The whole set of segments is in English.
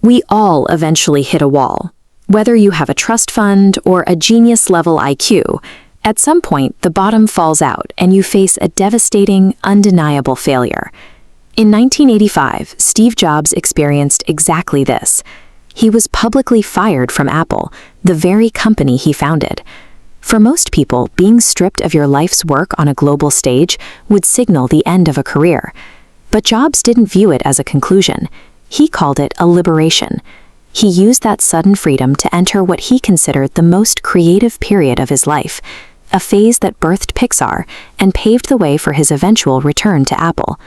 We all eventually hit a wall. Whether you have a trust fund or a genius-level IQ, at some point the bottom falls out and you face a devastating, undeniable failure. In 1985, Steve Jobs experienced exactly this. He was publicly fired from Apple, the very company he founded. For most people, being stripped of your life's work on a global stage would signal the end of a career. But Jobs didn't view it as a conclusion. He called it a liberation. He used that sudden freedom to enter what he considered the most creative period of his life, a phase that birthed Pixar and paved the way for his eventual return to Apple.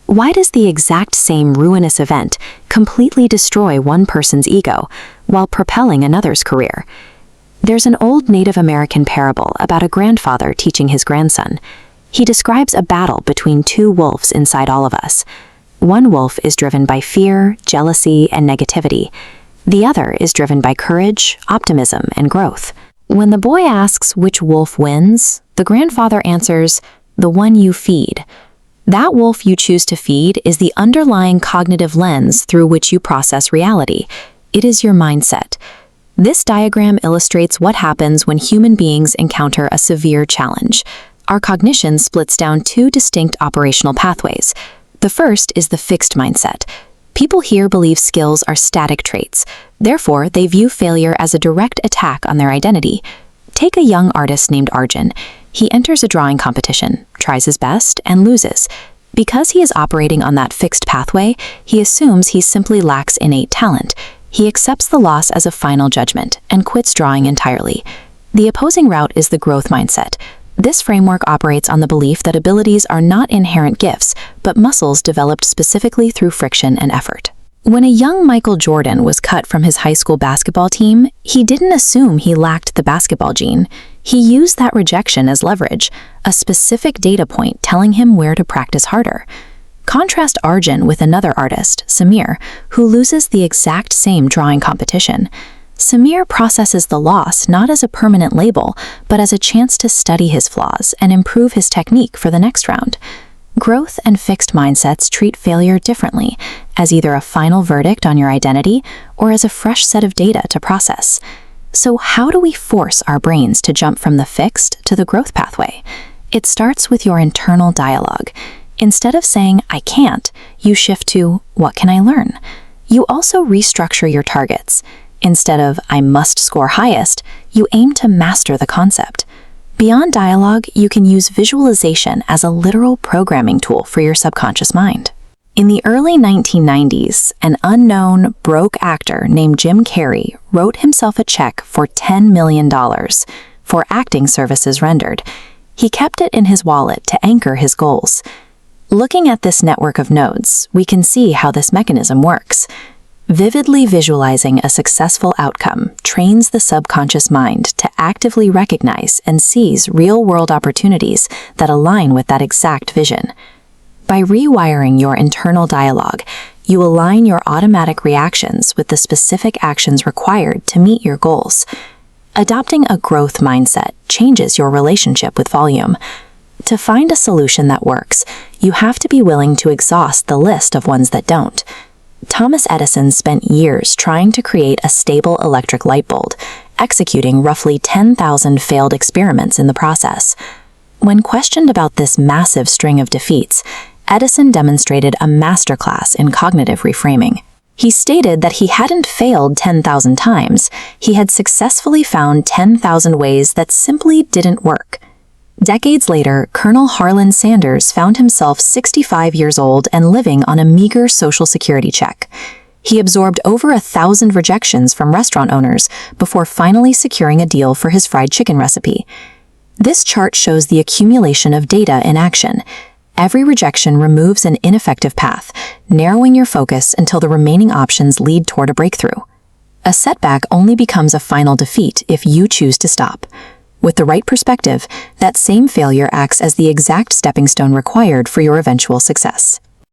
Why does the exact same ruinous event completely destroy one person's ego while propelling another's career? There's an old Native American parable about a grandfather teaching his grandson. He describes a battle between two wolves inside all of us. One wolf is driven by fear, jealousy, and negativity. The other is driven by courage, optimism, and growth. When the boy asks which wolf wins, the grandfather answers, "The one you feed." That wolf you choose to feed is the underlying cognitive lens through which you process reality. It is your mindset. This diagram illustrates what happens when human beings encounter a severe challenge. Our cognition splits down two distinct operational pathways. The first is the fixed mindset. People here believe skills are static traits. Therefore, they view failure as a direct attack on their identity. Take a young artist named Arjun. He enters a drawing competition, tries his best, and loses. Because he is operating on that fixed pathway, he assumes he simply lacks innate talent. He accepts the loss as a final judgment and quits drawing entirely. The opposing route is the growth mindset. This framework operates on the belief that abilities are not inherent gifts, but muscles developed specifically through friction and effort. When a young Michael Jordan was cut from his high school basketball team, he didn't assume he lacked the basketball gene. He used that rejection as leverage, a specific data point telling him where to practice harder. Contrast Arjun with another artist, Samir, who loses the exact same drawing competition. Samir processes the loss not as a permanent label, but as a chance to study his flaws and improve his technique for the next round. Growth and fixed mindsets treat failure differently, as either a final verdict on your identity or as a fresh set of data to process. So how do we force our brains to jump from the fixed to the growth pathway? It starts with your internal dialogue. Instead of saying, "I can't," you shift to, "What can I learn?" You also restructure your targets. Instead of, "I must score highest," you aim to master the concept. Beyond dialogue, you can use visualization as a literal programming tool for your subconscious mind. In the early 1990s, an unknown, broke actor named Jim Carrey wrote himself a check for $10 million for acting services rendered. He kept it in his wallet to anchor his goals. Looking at this network of nodes, we can see how this mechanism works. Vividly visualizing a successful outcome trains the subconscious mind to actively recognize and seize real-world opportunities that align with that exact vision. By rewiring your internal dialogue, you align your automatic reactions with the specific actions required to meet your goals. Adopting a growth mindset changes your relationship with volume. To find a solution that works, you have to be willing to exhaust the list of ones that don't. Thomas Edison spent years trying to create a stable electric light bulb, executing roughly 10,000 failed experiments in the process. When questioned about this massive string of defeats, Edison demonstrated a masterclass in cognitive reframing. He stated that he hadn't failed 10,000 times, he had successfully found 10,000 ways that simply didn't work. Decades later, Colonel Harlan Sanders found himself 65 years old and living on a meager Social Security check. He absorbed over 1,000 rejections from restaurant owners before finally securing a deal for his fried chicken recipe. This chart shows the accumulation of data in action. Every rejection removes an ineffective path, narrowing your focus until the remaining options lead toward a breakthrough. A setback only becomes a final defeat if you choose to stop. With the right perspective, that same failure acts as the exact stepping stone required for your eventual success.